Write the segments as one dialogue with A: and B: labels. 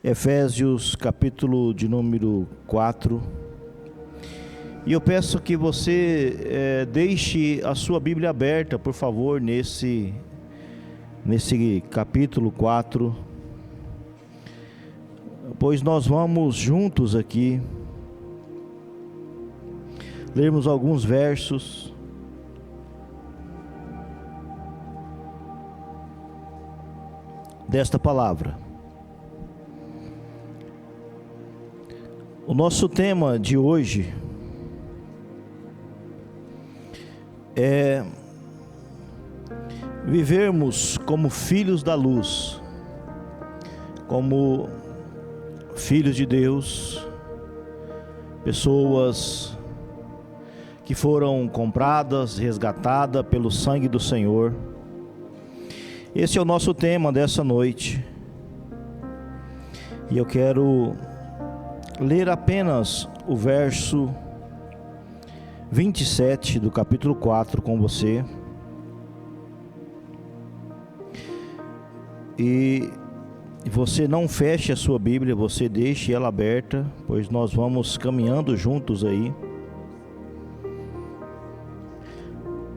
A: Efésios capítulo de número 4. E eu peço que você deixe a sua Bíblia aberta, por favor, nesse capítulo 4, pois nós vamos juntos aqui lermos alguns versos desta palavra. O nosso tema de hoje é vivermos como filhos da luz, como filhos de Deus, pessoas que foram compradas, resgatadas pelo sangue do Senhor. Esse é o nosso tema dessa noite, e eu quero ler apenas o verso 27 do capítulo 4 com você. E você não feche a sua Bíblia, você deixe ela aberta, pois nós vamos caminhando juntos aí.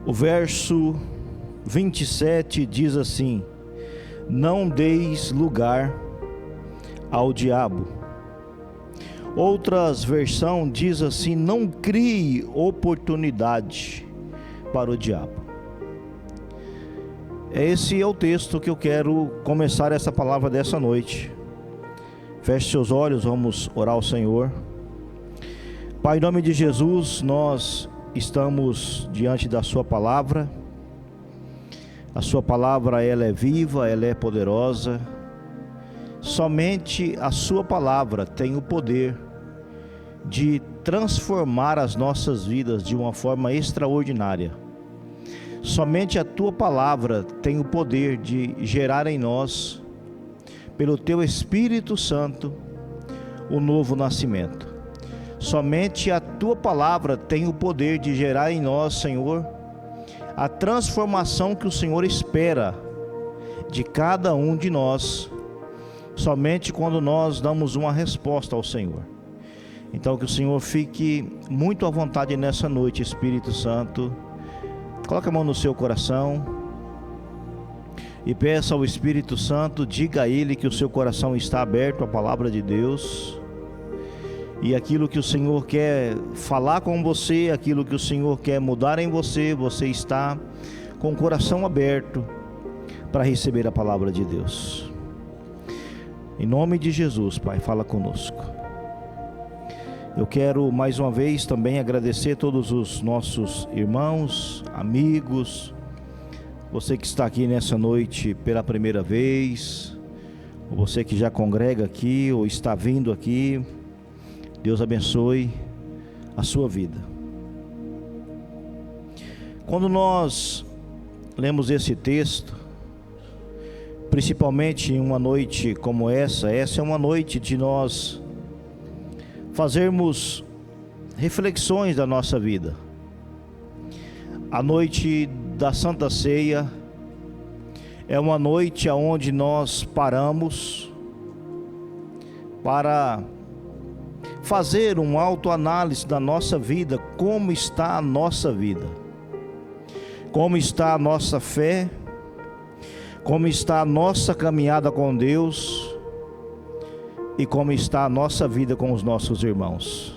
A: O verso 27 diz assim: não deis lugar ao diabo. Outras versões diz assim: não crie oportunidade para o diabo. Esse é o texto que eu quero começar essa palavra dessa noite. Feche seus olhos, vamos orar ao Senhor. Pai, em nome de Jesus, nós estamos diante da sua palavra. A sua palavra, ela é viva, ela é poderosa. Somente a sua palavra tem o poder de transformar as nossas vidas de uma forma extraordinária. Somente a tua palavra tem o poder de gerar em nós, pelo teu Espírito Santo, o novo nascimento. Somente a tua palavra tem o poder de gerar em nós, Senhor, a transformação que o Senhor espera de cada um de nós, somente quando nós damos uma resposta ao Senhor. Então que o Senhor fique muito à vontade nessa noite, Espírito Santo. Coloque a mão no seu coração e peça ao Espírito Santo, diga a Ele que o seu coração está aberto à palavra de Deus. E aquilo que o Senhor quer falar com você, aquilo que o Senhor quer mudar em você, você está com o coração aberto para receber a palavra de Deus. Em nome de Jesus, Pai, fala conosco. Eu quero mais uma vez também agradecer todos os nossos irmãos, amigos, você que está aqui nessa noite pela primeira vez, ou você que já congrega aqui ou está vindo aqui. Deus abençoe a sua vida. Quando nós lemos esse texto, principalmente em uma noite como essa é uma noite de nós fazermos reflexões da nossa vida. A noite da Santa Ceia é uma noite onde nós paramos para fazer uma autoanálise da nossa vida, como está a nossa vida, como está a nossa fé, como está a nossa caminhada com Deus e como está a nossa vida com os nossos irmãos.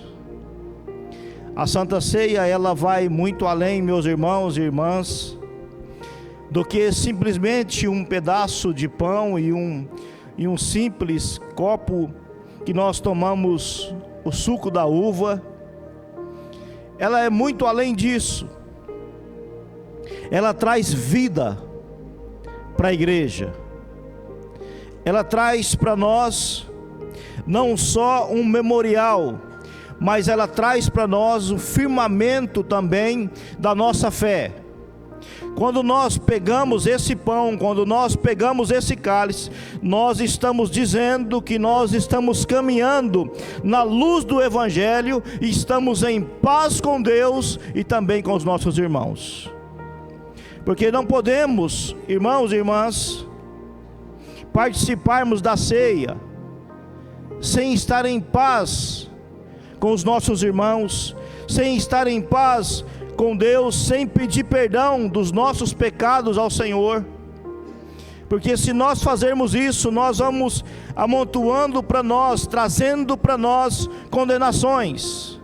A: A Santa Ceia, ela vai muito além, meus irmãos e irmãs, do que simplesmente um pedaço de pão e um simples copo que nós tomamos o suco da uva. Ela é muito além disso. Ela traz vida para a igreja. Ela traz para nós não só um memorial, mas ela traz para nós um firmamento também da nossa fé. Quando nós pegamos esse pão, quando nós pegamos esse cálice, nós estamos dizendo que nós estamos caminhando na luz do Evangelho e estamos em paz com Deus e também com os nossos irmãos. Porque não podemos, irmãos e irmãs, participarmos da ceia sem estar em paz com os nossos irmãos, sem estar em paz com Deus, sem pedir perdão dos nossos pecados ao Senhor. Porque se nós fazermos isso, nós vamos amontoando para nós, trazendo para nós condenações.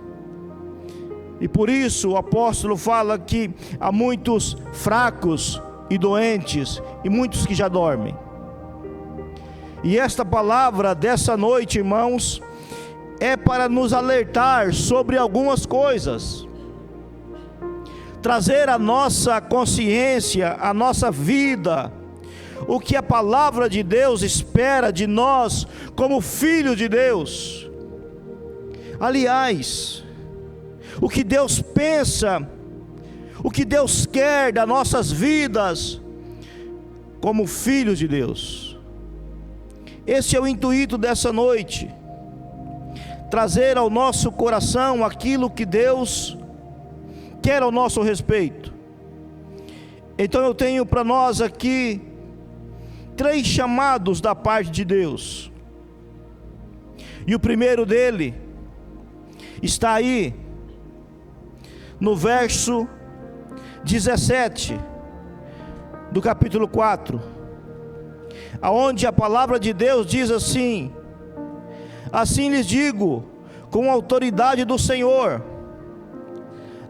A: E por isso o apóstolo fala que há muitos fracos e doentes, e muitos que já dormem. E esta palavra dessa noite, irmãos, é para nos alertar sobre algumas coisas, trazer a nossa consciência, a nossa vida, o que a palavra de Deus espera de nós como filhos de Deus. Aliás, o que Deus pensa, o que Deus quer das nossas vidas como filhos de Deus. Esse é o intuito dessa noite, trazer ao nosso coração aquilo que Deus quer ao nosso respeito. Então eu tenho para nós aqui 3 chamados da parte de Deus, e o primeiro dele está aí no verso 17 do capítulo 4, aonde a palavra de Deus diz assim: assim lhes digo, com a autoridade do Senhor,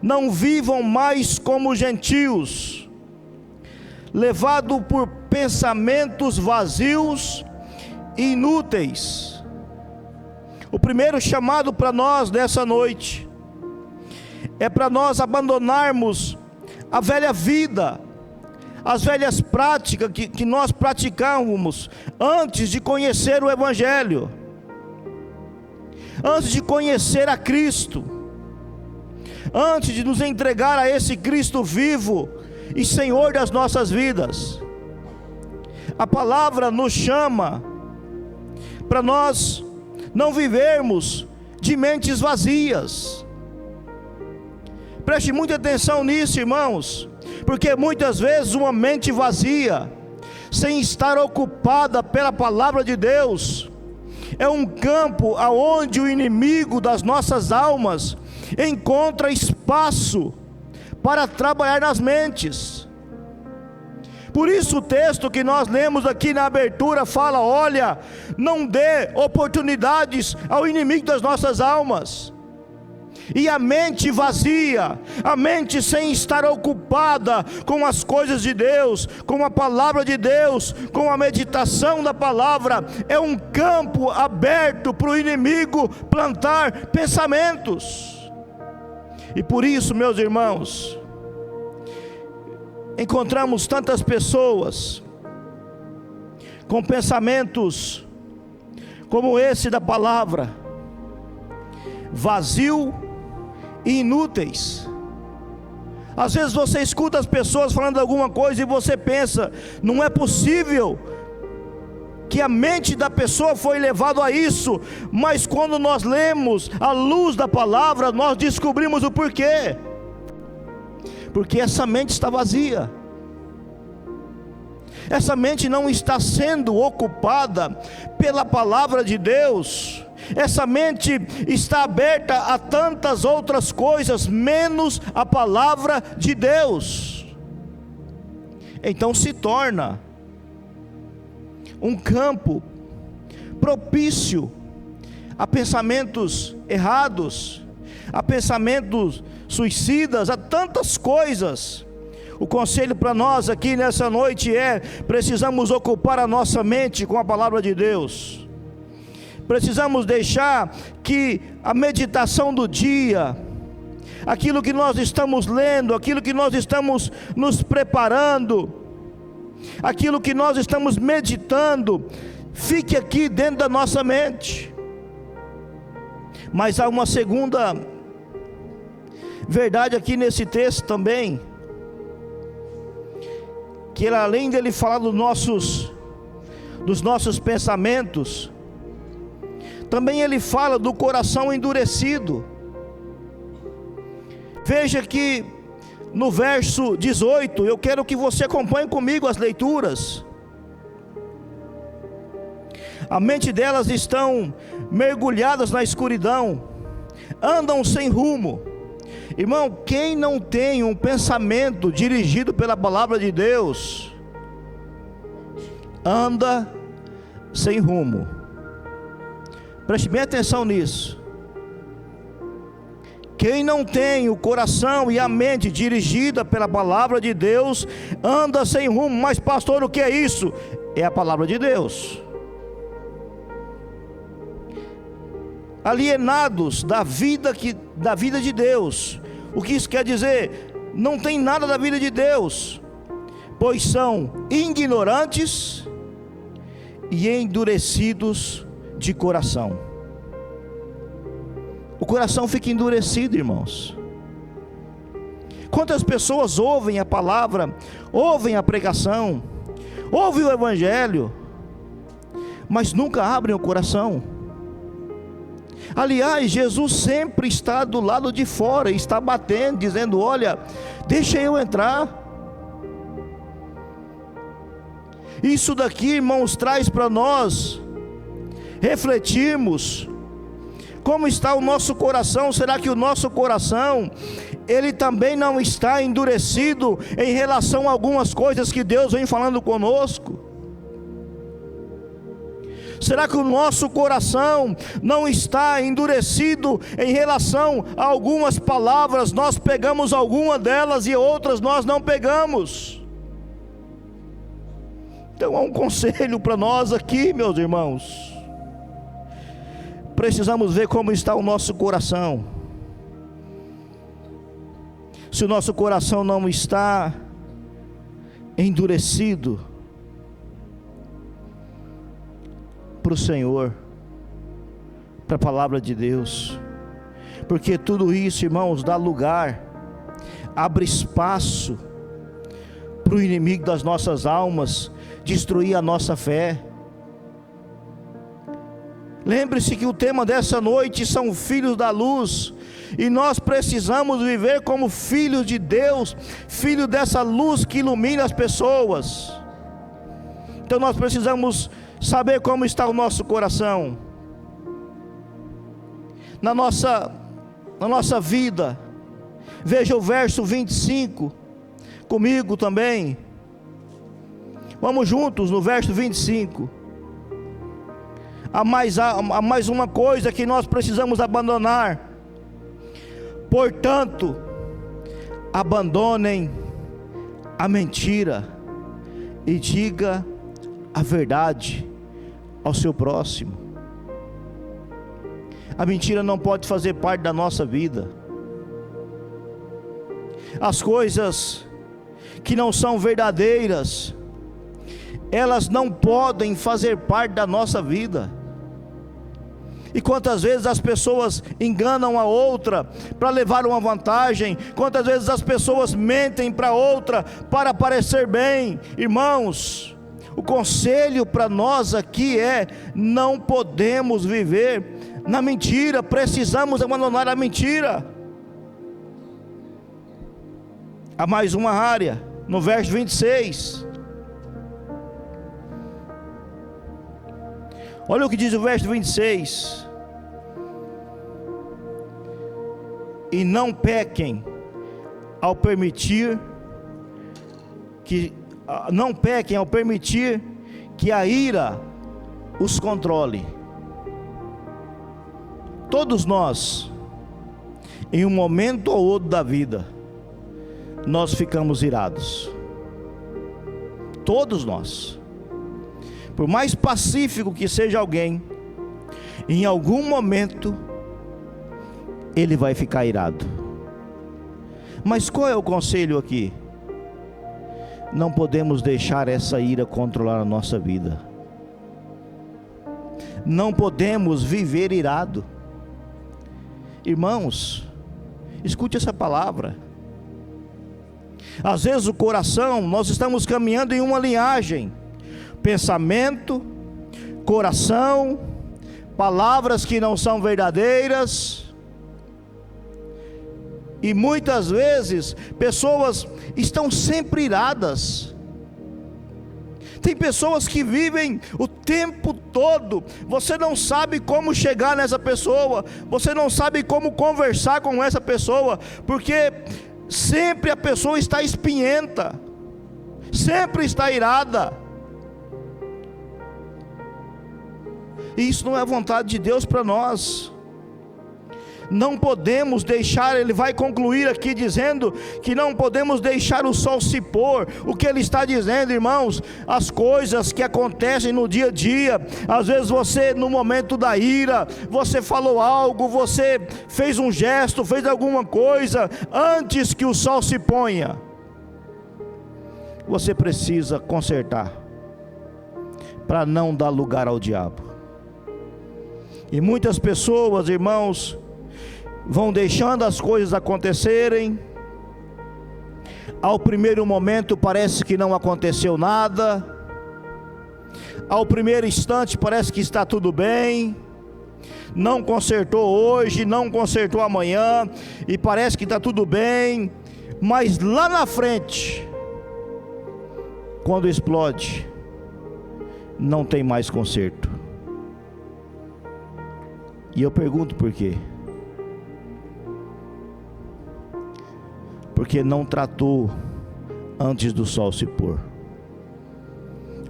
A: não vivam mais como gentios, levados por pensamentos vazios e inúteis. O primeiro chamado para nós nessa noite é para nós abandonarmos a velha vida, as velhas práticas que nós praticávamos antes de conhecer o Evangelho, antes de conhecer a Cristo, antes de nos entregar a esse Cristo vivo e Senhor das nossas vidas. A palavra nos chama para nós não vivermos de mentes vazias. Preste muita atenção nisso, irmãos, porque muitas vezes uma mente vazia, sem estar ocupada pela palavra de Deus, é um campo aonde o inimigo das nossas almas encontra espaço para trabalhar nas mentes. Por isso o texto que nós lemos aqui na abertura fala: olha, não dê oportunidades ao inimigo das nossas almas. E a mente vazia, a mente sem estar ocupada com as coisas de Deus, com a palavra de Deus, com a meditação da palavra, é um campo aberto para o inimigo plantar pensamentos. E por isso, meus irmãos, encontramos tantas pessoas com pensamentos como esse da palavra, vazio e inúteis. Às vezes você escuta as pessoas falando alguma coisa e você pensa: não é possível que a mente da pessoa foi levada a isso. Mas quando nós lemos a luz da palavra, nós descobrimos o porquê. Porque essa mente está vazia, essa mente não está sendo ocupada pela palavra de Deus. Essa mente está aberta a tantas outras coisas, menos a palavra de Deus. Então se torna um campo propício a pensamentos errados, a pensamentos suicidas, a tantas coisas. O conselho para nós aqui nessa noite é: precisamos ocupar a nossa mente com a palavra de Deus. Precisamos deixar que a meditação do dia, aquilo que nós estamos lendo, aquilo que nós estamos nos preparando, aquilo que nós estamos meditando, fique aqui dentro da nossa mente. Mas há uma segunda verdade aqui nesse texto também, que além dele falar dos nossos pensamentos, também ele fala do coração endurecido. Veja que no verso 18, eu quero que você acompanhe comigo as leituras. A mente delas estão mergulhadas na escuridão, andam sem rumo. Irmão, quem não tem um pensamento dirigido pela palavra de Deus, anda sem rumo. Preste bem atenção nisso. Quem não tem o coração e a mente dirigida pela palavra de Deus, anda sem rumo. Mas pastor, o que é isso? É a palavra de Deus. Alienados da vida de Deus. O que isso quer dizer? Não tem nada da vida de Deus, pois são ignorantes e endurecidos de coração. O coração fica endurecido, irmãos. Quantas pessoas ouvem a palavra, ouvem a pregação, ouvem o evangelho, mas nunca abrem o coração. Aliás, Jesus sempre está do lado de fora, está batendo, dizendo: olha, deixa eu entrar. Isso daqui, irmãos, traz para nós refletirmos como está o nosso coração. Será que o nosso coração, ele também não está endurecido em relação a algumas coisas que Deus vem falando conosco? Será que o nosso coração não está endurecido em relação a algumas palavras? Nós pegamos alguma delas e outras nós não pegamos. Então há um conselho para nós aqui, meus irmãos. Precisamos ver como está o nosso coração. Se o nosso coração não está endurecido para o Senhor, para a palavra de Deus, porque tudo isso, irmãos, dá lugar, abre espaço para o inimigo das nossas almas destruir a nossa fé. Lembre-se que o tema dessa noite são filhos da luz, e nós precisamos viver como filhos de Deus, filho dessa luz que ilumina as pessoas. Então nós precisamos saber como está o nosso coração, na nossa vida. Veja o verso 25 comigo também. Vamos juntos no verso 25. Há mais uma coisa que nós precisamos abandonar. Portanto, abandonem a mentira e diga a verdade ao seu próximo. A mentira não pode fazer parte da nossa vida. As coisas que não são verdadeiras, elas não podem fazer parte da nossa vida. E quantas vezes as pessoas enganam a outra para levar uma vantagem, quantas vezes as pessoas mentem para outra para parecer bem. Irmãos, o conselho para nós aqui é: não podemos viver na mentira, precisamos abandonar a mentira. Há mais uma área, no verso 26. Olha o que diz o verso 26. E não pequem ao permitir que a ira os controle. Todos nós, em um momento ou outro da vida, nós ficamos irados. Todos nós. Por mais pacífico que seja alguém, em algum momento ele vai ficar irado. Mas qual é o conselho aqui? Não podemos deixar essa ira controlar a nossa vida. Não podemos viver irado. Irmãos, escute essa palavra. Às vezes o coração, nós estamos caminhando em uma linhagem: pensamento, coração, palavras que não são verdadeiras. E muitas vezes pessoas estão sempre iradas, Tem pessoas que vivem o tempo todo, você não sabe como chegar nessa pessoa, você não sabe como conversar com essa pessoa, porque sempre a pessoa está espinhenta, sempre está irada. E isso não é vontade de Deus para nós. Não podemos deixar, ele vai concluir aqui dizendo que não podemos deixar o sol se pôr. O que ele está dizendo, irmãos? As coisas que acontecem no dia a dia, às vezes você, no momento da ira, você falou algo, você fez um gesto, fez alguma coisa, antes que o sol se ponha, você precisa consertar, para não dar lugar ao diabo. E muitas pessoas, irmãos, vão deixando as coisas acontecerem. Ao primeiro momento parece que não aconteceu nada, ao primeiro instante parece que está tudo bem, não consertou hoje, não consertou amanhã, e parece que está tudo bem, mas lá na frente, quando explode, não tem mais conserto. E eu pergunto por quê? Porque não tratou antes do sol se pôr.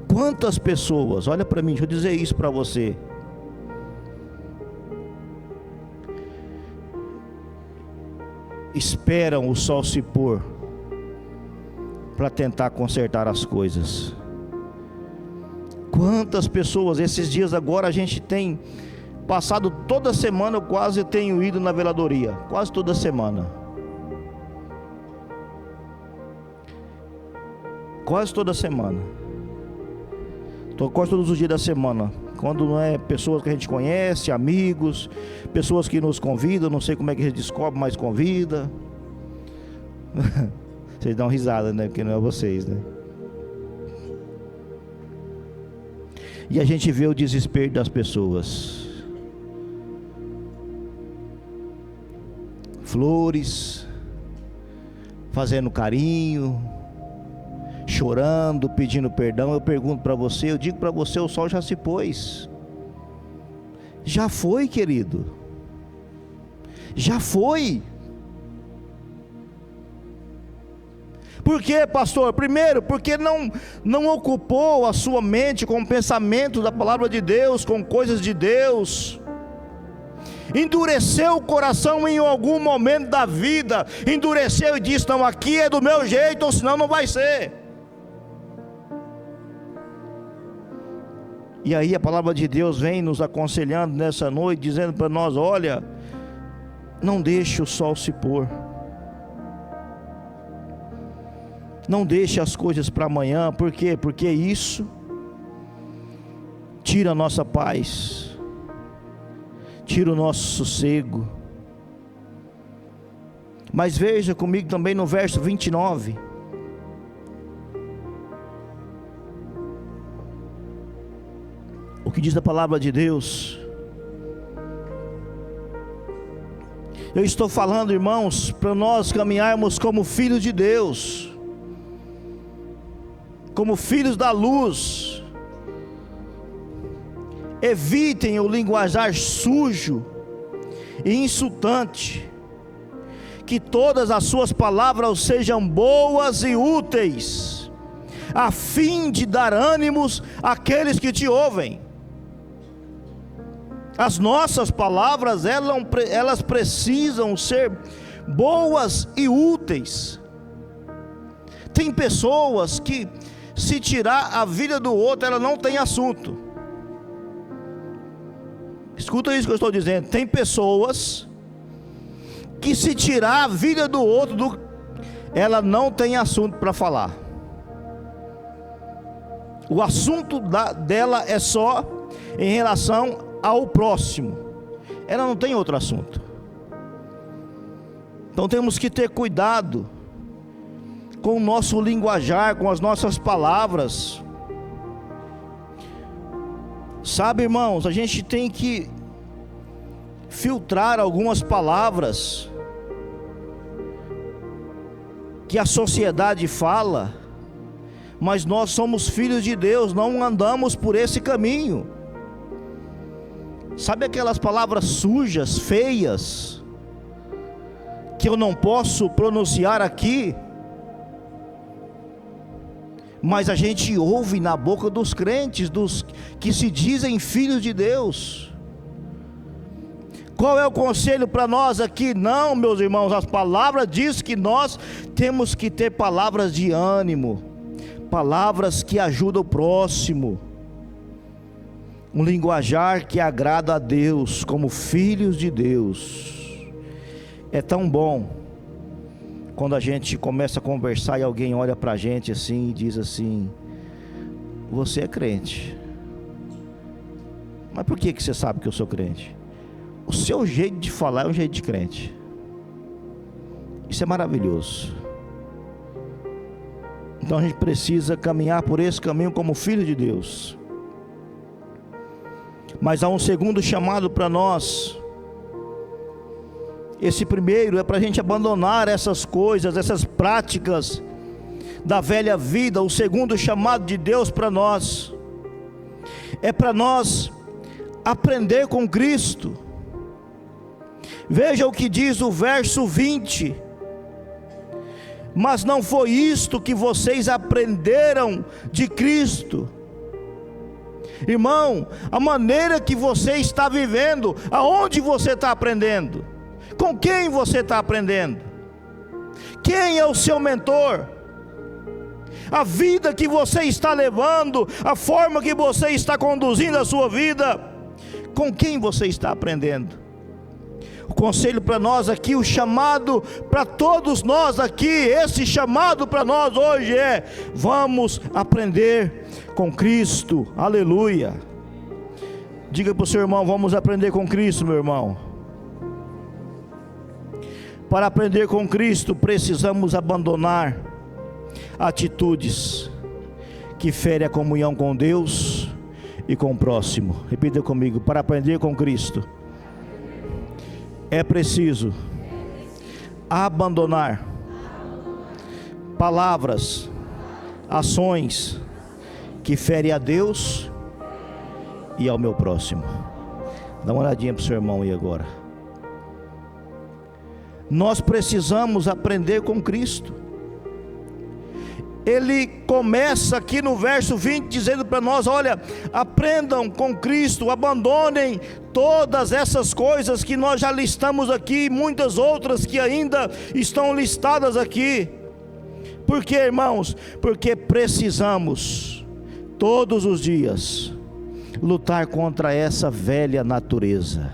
A: Quantas pessoas, olha para mim, deixa eu dizer isso para você, esperam o sol se pôr para tentar consertar as coisas. Quantas pessoas, esses dias agora a gente tem passado toda semana, eu quase tenho ido na veladoria, quase toda semana. Quase toda semana. Estou quase todos os dias da semana. Quando não é pessoas que a gente conhece, amigos, pessoas que nos convidam, não sei como é que a gente descobre, mas convida. Vocês dão risada, né? Porque não é vocês, né? E a gente vê o desespero das pessoas. Flores, fazendo carinho, chorando, pedindo perdão. Eu pergunto para você, eu digo para você, o sol já se pôs. Já foi, querido. Já foi. Por quê, pastor? Primeiro, porque não ocupou a sua mente com o pensamento da palavra de Deus, com coisas de Deus. Endureceu o coração em algum momento da vida, endureceu e disse, não, aqui é do meu jeito, ou senão não vai ser. E aí a palavra de Deus vem nos aconselhando nessa noite, dizendo para nós, olha, não deixe o sol se pôr, não deixe as coisas para amanhã. Por quê? Porque isso tira a nossa paz, tira o nosso sossego. Mas veja comigo também no verso 29. O que diz a palavra de Deus. Eu estou falando, irmãos, para nós caminharmos como filhos de Deus, como filhos da luz. Evitem o linguajar sujo e insultante. Que todas as suas palavras sejam boas e úteis, a fim de dar ânimos àqueles que te ouvem. As nossas palavras, elas precisam ser boas e úteis. Tem pessoas que, se tirar a vida do outro, ela não tem assunto. Escuta isso que eu estou dizendo. Tem pessoas que, se tirar a vida do outro, ela não tem assunto para falar. O assunto dela é só em relação ao próximo. Ela não tem outro assunto. Então temos que ter cuidado com o nosso linguajar, com as nossas palavras. Sabe, irmãos, a gente tem que filtrar algumas palavras que a sociedade fala, mas nós somos filhos de Deus, não andamos por esse caminho. Sabe aquelas palavras sujas, feias, que eu não posso pronunciar aqui, mas a gente ouve na boca dos crentes, dos que se dizem filhos de Deus? Qual é o conselho para nós aqui? Não, meus irmãos, as palavras dizem que nós temos que ter palavras de ânimo, palavras que ajudam o próximo, um linguajar que agrada a Deus, como filhos de Deus. É tão bom quando a gente começa a conversar e alguém olha para a gente assim e diz assim: você é crente. Mas por que você sabe que eu sou crente? O seu jeito de falar é um jeito de crente. Isso é maravilhoso. Então a gente precisa caminhar por esse caminho como filho de Deus. Mas há um segundo chamado para nós. Esse primeiro é para a gente abandonar essas coisas, essas práticas da velha vida. O segundo chamado de Deus para nós é para nós aprender com Cristo. Veja o que diz o verso 20: mas não foi isto que vocês aprenderam de Cristo. Irmão, a maneira que você está vivendo, aonde você está aprendendo? Com quem você está aprendendo? Quem é o seu mentor? A vida que você está levando, a forma que você está conduzindo a sua vida, com quem você está aprendendo? O conselho para nós aqui, o chamado para todos nós aqui, esse chamado para nós hoje é: vamos aprender com Cristo. Aleluia. Diga para o seu irmão: vamos aprender com Cristo, meu irmão. Para aprender com Cristo, precisamos abandonar atitudes que ferem a comunhão com Deus e com o próximo. Repita comigo: para aprender com Cristo, é preciso abandonar palavras, ações que ferem a Deus e ao meu próximo. Dá uma olhadinha para o seu irmão aí agora. Nós precisamos aprender com Cristo. Ele começa aqui no verso 20 dizendo para nós: olha, aprendam com Cristo, abandonem todas essas coisas que nós já listamos aqui, e muitas outras que ainda estão listadas aqui. Por quê, irmãos? Porque precisamos todos os dias lutar contra essa velha natureza.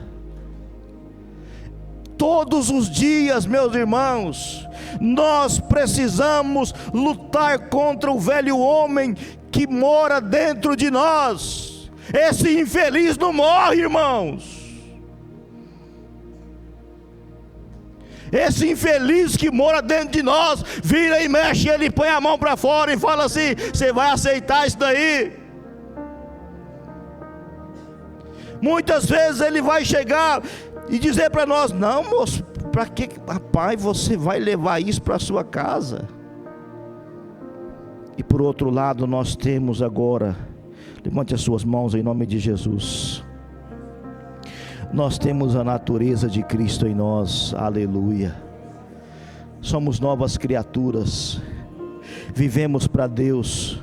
A: Todos os dias, meus irmãos, nós precisamos lutar contra o velho homem que mora dentro de nós. Esse infeliz não morre, irmãos. Esse infeliz que mora dentro de nós, vira e mexe, ele põe a mão para fora e fala assim: você vai aceitar isso daí? Muitas vezes ele vai chegar e dizer para nós: não, moço, para que, rapaz, você vai levar isso para a sua casa? E por outro lado, nós temos agora, levante as suas mãos em nome de Jesus, nós temos a natureza de Cristo em nós, aleluia. Somos novas criaturas, vivemos para Deus,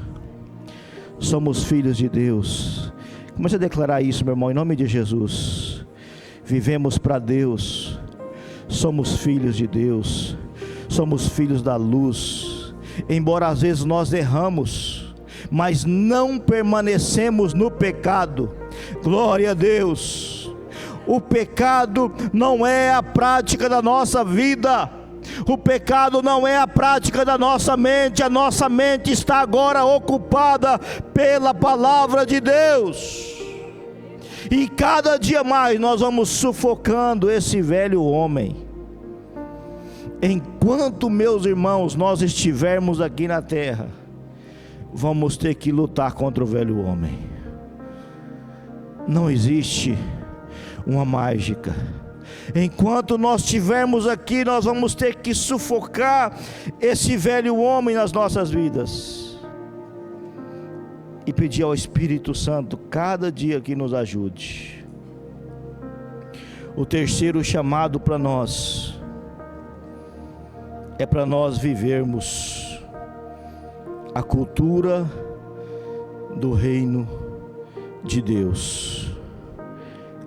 A: somos filhos de Deus. Comece a declarar isso, meu irmão, em nome de Jesus. Vivemos para Deus, somos filhos de Deus, somos filhos da luz. Embora às vezes nós erramos, mas não permanecemos no pecado. Glória a Deus. O pecado não é a prática da nossa vida. O pecado não é a prática da nossa mente. A nossa mente está agora ocupada pela palavra de Deus. E cada dia mais nós vamos sufocando esse velho homem. Enquanto, meus irmãos, nós estivermos aqui na terra, vamos ter que lutar contra o velho homem. Não existe uma mágica. Enquanto nós estivermos aqui, nós vamos ter que sufocar esse velho homem nas nossas vidas. e pedir ao Espírito Santo cada dia que nos ajude. O terceiro chamado para nós é para nós vivermos a cultura do reino de Deus.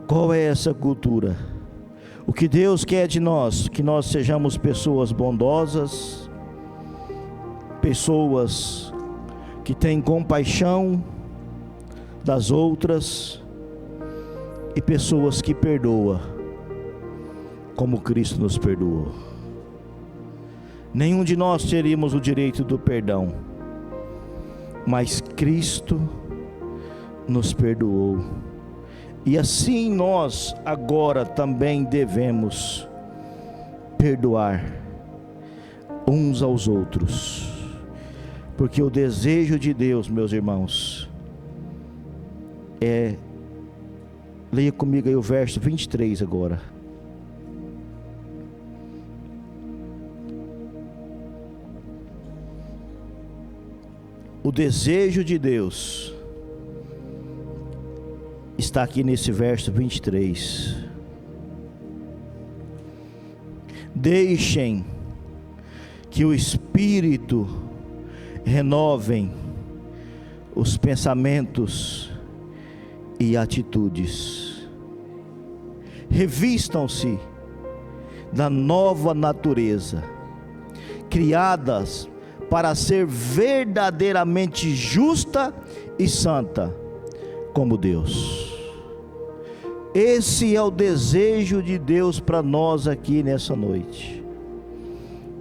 A: Qual é essa cultura? O que Deus quer de nós? Que nós sejamos pessoas bondosas, pessoas que têm compaixão das outras e pessoas que perdoam, como Cristo nos perdoou. Nenhum de nós teríamos o direito do perdão, mas Cristo nos perdoou. E assim nós agora também devemos perdoar uns aos outros, porque o desejo de Deus, meus irmãos, leia comigo aí o verso 23 agora. O desejo de Deus está aqui nesse verso 23. Deixem que o Espírito renovem os pensamentos e atitudes. Revistam-se da nova natureza, criadas para ser verdadeiramente justa e santa como Deus. Esse é o desejo de Deus para nós aqui nessa noite,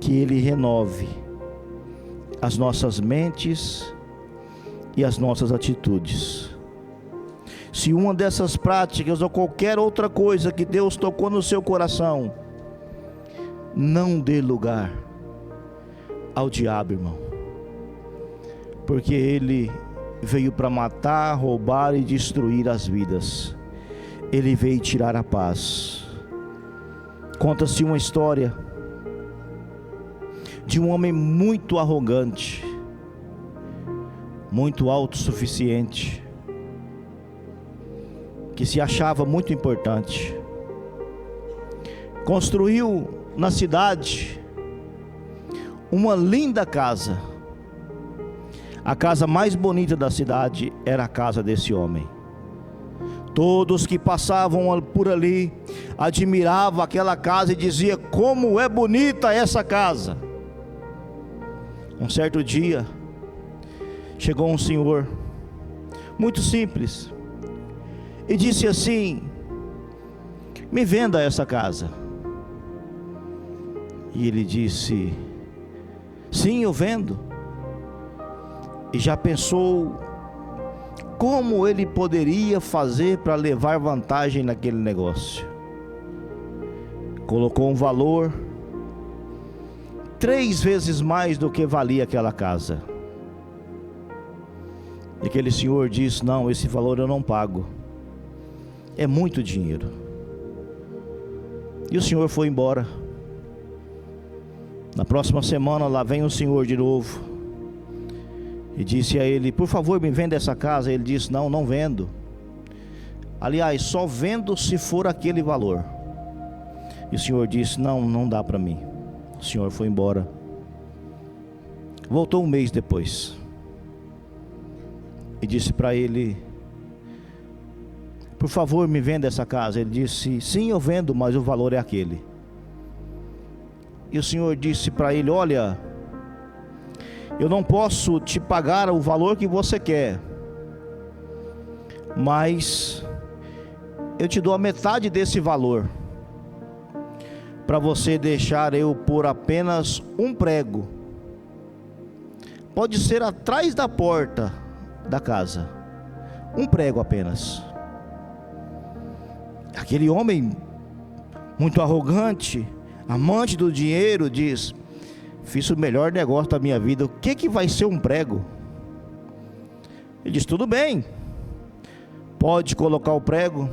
A: que Ele renove as nossas mentes e as nossas atitudes. Se uma dessas práticas ou qualquer outra coisa que Deus tocou no seu coração, não dê lugar ao diabo, irmão, porque ele veio para matar, roubar e destruir as vidas. Ele veio tirar a paz. Conta-se uma história de um homem muito arrogante, muito autossuficiente, que se achava muito importante. Construiu na cidade uma linda casa. A casa mais bonita da cidade era a casa desse homem. Todos que passavam por ali admiravam aquela casa e diziam: como é bonita essa casa. Um certo dia chegou um senhor muito simples e disse assim: me venda essa casa. E ele disse: sim, eu vendo. E já pensou como ele poderia fazer para levar vantagem naquele negócio. Colocou um valor 3 vezes mais do que valia aquela casa. E aquele senhor disse: não, esse valor eu não pago, é muito dinheiro. E o senhor foi embora. Na próxima semana lá vem o senhor de novo e disse a ele: por favor, me venda essa casa. Ele disse: não, não vendo. Aliás, só vendo se for aquele valor. E o senhor disse: não, não dá para mim. O senhor foi embora. Voltou um mês depois e disse para ele: por favor, me venda essa casa. Ele disse: sim, eu vendo, mas o valor é aquele. E o senhor disse para ele: olha, eu não posso te pagar o valor que você quer, mas eu te dou a metade desse valor, para você deixar eu pôr apenas um prego. Pode ser atrás da porta da casa, um prego apenas. Aquele homem muito arrogante, amante do dinheiro, diz: fiz o melhor negócio da minha vida, o que vai ser um prego? Ele diz: tudo bem, pode colocar o prego.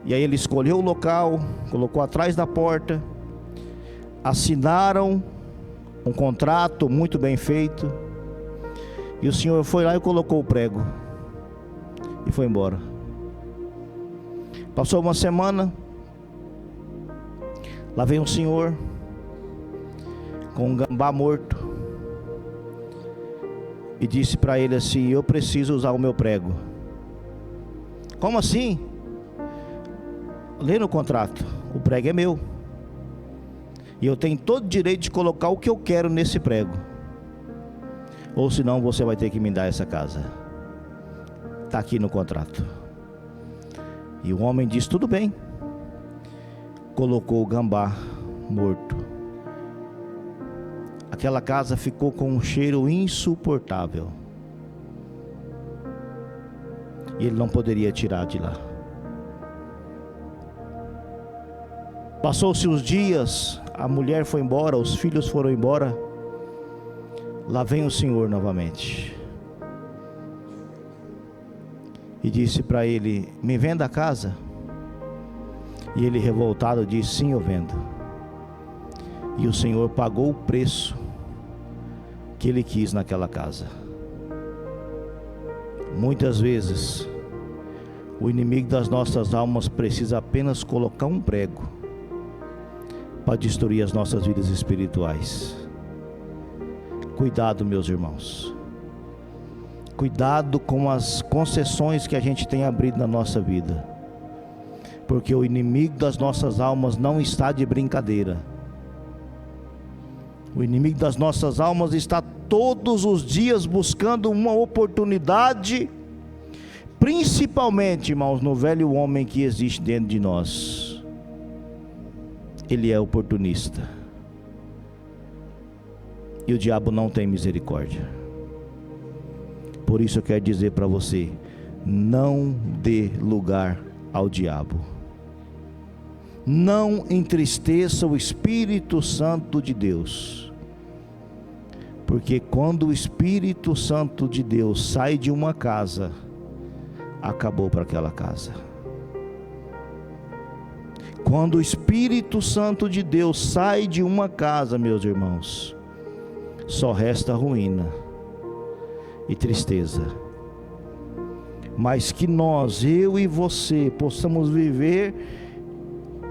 A: E aí ele escolheu o local, colocou atrás da porta, assinaram um contrato muito bem feito. E o senhor foi lá e colocou o prego e foi embora. Passou uma semana, lá vem um senhor com um gambá morto e disse para ele assim: eu preciso usar o meu prego. Como assim? Lê no contrato, o prego é meu e eu tenho todo o direito de colocar o que eu quero nesse prego, ou senão você vai ter que me dar essa casa, está aqui no contrato. E o homem disse: tudo bem. Colocou o gambá morto. Aquela casa ficou com um cheiro insuportável e ele não poderia tirar de lá. Passou-se os dias, a mulher foi embora, os filhos foram embora. Lá vem o senhor novamente e disse para ele: me venda a casa? E ele, revoltado, disse: sim, eu vendo. E o senhor pagou o preço que ele quis naquela casa. Muitas vezes o inimigo das nossas almas precisa apenas colocar um prego para destruir as nossas vidas espirituais. Cuidado, meus irmãos. Cuidado com as concessões que a gente tem abrido na nossa vida, porque o inimigo das nossas almas não está de brincadeira. O inimigo das nossas almas está todos os dias buscando uma oportunidade, principalmente, irmãos, no velho homem que existe dentro de nós. Ele é oportunista e o diabo não tem misericórdia. Por isso eu quero dizer para você: não dê lugar ao diabo. Não entristeça o Espírito Santo de Deus, porque quando o Espírito Santo de Deus sai de uma casa, acabou para aquela casa. Quando o Espírito Santo de Deus sai de uma casa, meus irmãos, só resta ruína e tristeza. Mas que nós, eu e você, possamos viver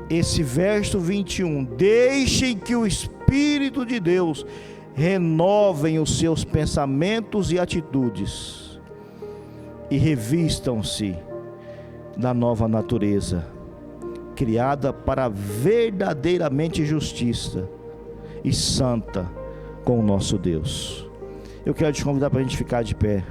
A: esse verso 21. Deixem que o Espírito de Deus renovem os seus pensamentos e atitudes e revistam-se da nova natureza, criada para verdadeiramente justiça e santa com o nosso Deus. Eu quero te convidar para a gente ficar de pé.